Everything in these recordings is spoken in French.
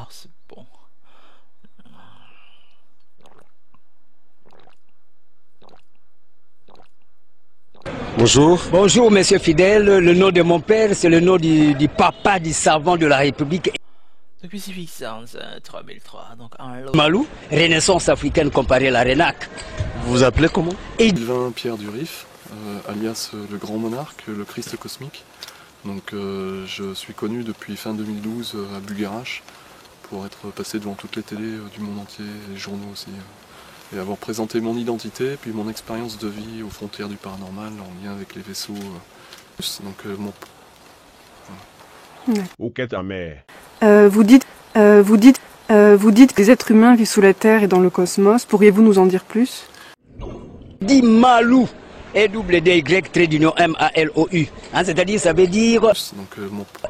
C'est bon. Bonjour. Bonjour, monsieur Fidèle. Le nom de mon père, c'est le nom du papa du savant de la République. Depuis 3003, donc un lot. Malou, Renaissance africaine comparée à la RENAC. Vous vous appelez comment? Sylvain Pierre Durif, alias le Grand Monarque, le Christ Cosmique. Donc je suis connu depuis fin 2012 à Bulgarache pour être passé devant toutes les télés du monde entier, les journaux aussi. Et avoir présenté mon identité puis mon expérience de vie aux frontières du paranormal en lien avec les vaisseaux. Donc mon... Ouais. Ok, ta mère. Vous dites que les êtres humains vivent sous la Terre et dans le cosmos. Pourriez-vous nous en dire plus? Dit Malou, E-W-D-Y-M-A-L-O-U. C'est-à-dire, ça veut dire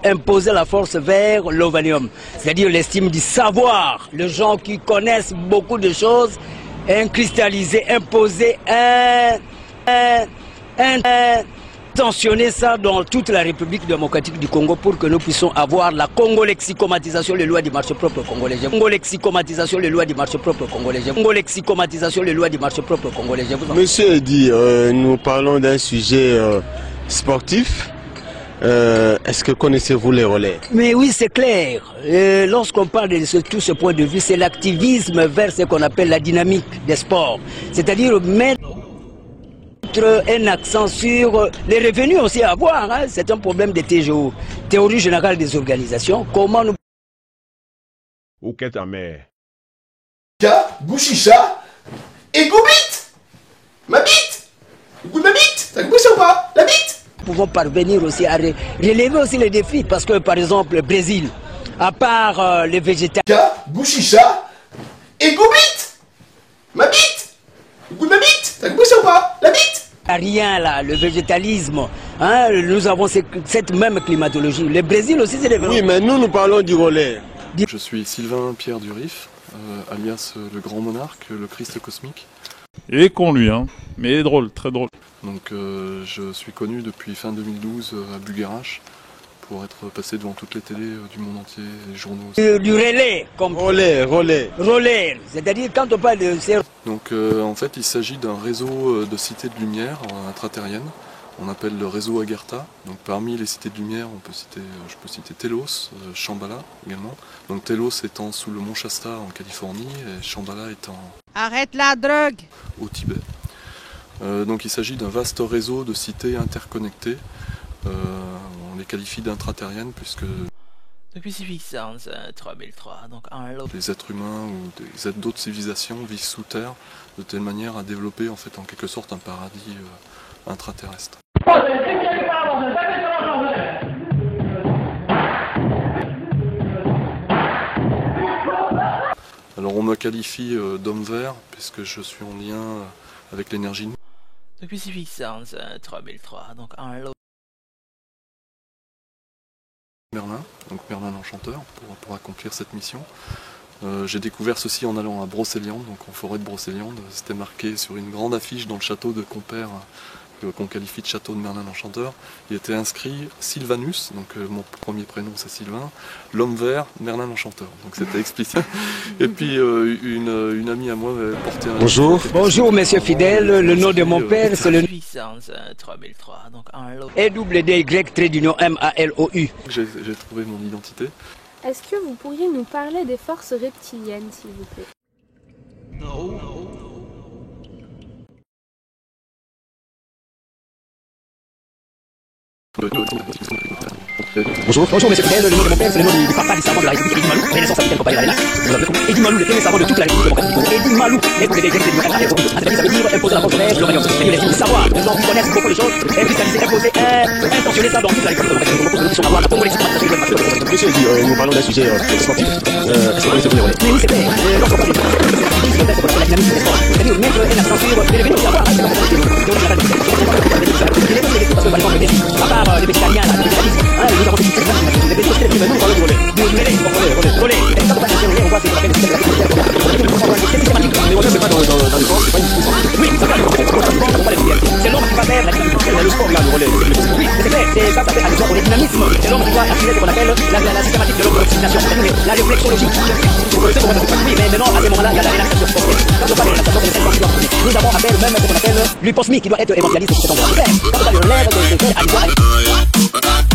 imposer la force vers l'ovanium. C'est-à-dire l'estime du savoir. Les gens qui connaissent beaucoup de choses, cristalliser, imposer, intentionner ça dans toute la République démocratique du Congo pour que nous puissions avoir la congolexicomatisation, les lois du marché propre congolais. Congolexicomatisation, les lois du marché propre congolais. Congolexicomatisation, les lois du marché propre congolais. Monsieur Eddy, nous parlons d'un sujet sportif. Est-ce que connaissez-vous les relais? Mais oui, c'est clair. Lorsqu'on parle de tout ce point de vue, c'est l'activisme vers ce qu'on appelle la dynamique des sports. C'est-à-dire mettre un accent sur les revenus aussi à avoir. Hein. C'est un problème de TGO, théorie générale des organisations. Comment nous... Ok, ta mère. Bouchicha et Goubite. Ma bite. Goût de ma bite. T'as compris ça ou pas? La bite. Nous pouvons parvenir aussi à relever aussi les défis. Parce que par exemple, le Brésil, à part les végétariens... Bouchicha et Goubite. Ma bite. Goût de ma bite. T'as compris ça ou pas? La bite. Rien là, le végétalisme, hein, nous avons cette même climatologie. Le Brésil aussi c'est des... Oui, mais nous parlons du relais. Je suis Sylvain Pierre Durif, alias le Grand Monarque, le Christ Cosmique. Il est con lui, hein, mais il est drôle, très drôle. Donc je suis connu depuis fin 2012 à Bulgarache pour être passé devant toutes les télés du monde entier, les journaux aussi. Du relais, comme... Relais, c'est-à-dire quand on parle de... Donc en fait il s'agit d'un réseau de cités de lumière intraterriennes. On appelle le réseau Agartha. Donc parmi les cités de lumière, je peux citer Telos, Shambhala également. Donc Telos étant sous le mont Shasta en Californie et Shambhala étant... Arrête la drogue! Au Tibet. Donc il s'agit d'un vaste réseau de cités interconnectées. On les qualifie d'intraterriennes puisque... Depuis 3003, donc un lot. Les êtres humains ou d'autres civilisations vivent sous terre de telle manière à développer en fait en quelque sorte un paradis intraterrestre. Alors on me qualifie d'homme vert puisque je suis en lien avec l'énergie. Depuis 3003, donc un lot. Merlin, donc Merlin l'Enchanteur, pour accomplir cette mission. J'ai découvert ceci en allant à Brocéliande, donc en forêt de Brocéliande. C'était marqué sur une grande affiche dans le château de Compère, qu'on qualifie de château de Merlin l'Enchanteur. Il était inscrit Sylvanus, donc mon premier prénom c'est Sylvain, l'homme vert, Merlin l'Enchanteur. Donc c'était explicite. Et puis une amie à moi m'avait porté un... Bonjour. Bonjour monsieur Fidèle, le nom de mon père c'est le... 3003, donc un lot. E-W-D-Y-M-A-L-O-U. J'ai trouvé mon identité. Est-ce que vous pourriez nous parler des forces reptiliennes, s'il vous plaît? Non. Bonjour monsieur Fidèle, le nom de mon père c'est le nom du papa du savant de la République, Eddy Malou, Renaissance africaine comparée à la RENAC. Eddy Malou, le premier savant de toute la République démocratique du Congo. Eddy Malou, c'est-à-dire ça veut dire imposer la force vers l'ovanium. C'est-à-dire les savoir, les gens qui connaissent beaucoup de choses, cristalliser, imposer, intentionner ça dans toute la République démocratique du Congo pour que nous puissions avoir la congolexicomatisation du marché. Monsieur Eddy, nous parlons d'un sujet sportif. Est-ce que connaissez-vous les relais? Oui, c'est clair. Lorsqu'on parle de la dynamique des sports, c'est-à-dire mettre un accent sur les revenus aussi à avoir. À part les végétariens, les végétalistes, nous avons des vaisseaux très nous parlons de relais. Nous relais. Et quand on parle de relais, on voit ce qu'on appelle c'est systématique. Mais on ne fait pas dans le sport, c'est pas une discussion. Oui, ça va, on va les c'est l'homme qui va faire le sport là, le relais. Oui, c'est clair, ça s'appelle à l'exemple le dynamisme. C'est l'homme utiliser ce qu'on appelle la systématique de l'oxydation, la réflexologie. Vous connaissez comment ça se passe? Oui, mais maintenant, à ce moment-là, il y a la relaxation sportive. Quand on parle de relaxation, c'est celle qu'on doit. Nous avons affaire même à ce qu'on appelle l'hyposmie qui doit être évangéliste sur cet endroit. Quand on parle de lèvres, de cœur, à